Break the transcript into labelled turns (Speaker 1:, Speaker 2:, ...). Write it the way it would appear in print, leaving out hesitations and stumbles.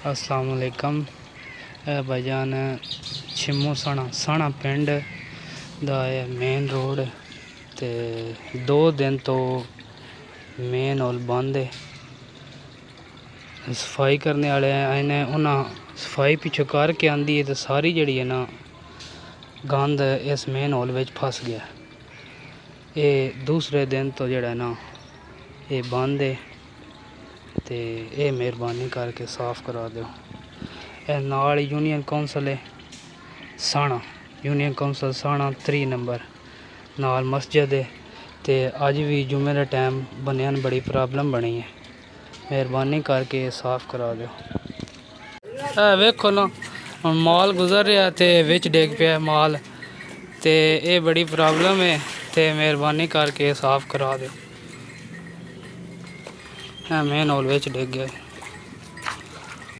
Speaker 1: अस्सलाम वालेकुम भाईजान छिम्मू साना पिंड दा मेन रोड ते 2 दिन तो मेन होल बंद है। सफाई करने वाले आए उन्हें सफाई पिछों करके आंदी है तो सारी जड़ी है ना गंद इस मेन होल में फस गया। ये दूसरे दिन तो जड़ा ना ये बंद है ते ये मेहरबानी करके साफ़ करा दो। नाल यूनियन कौंसल है साना, यूनियन कौंसल साना 3 नंबर नाल मस्जिद है ते अज भी जुम्मे का टाइम बनया बड़ी प्रॉब्लम बनी है। मेहरबानी करके साफ़ करा दो। वेखो ना माल गुजर रहा ते विच डिग पिया माल ते ये बड़ी प्रॉब्लम है ते मेहरबानी करके साफ़ करा दो। मेन हॉल विच डिग गया।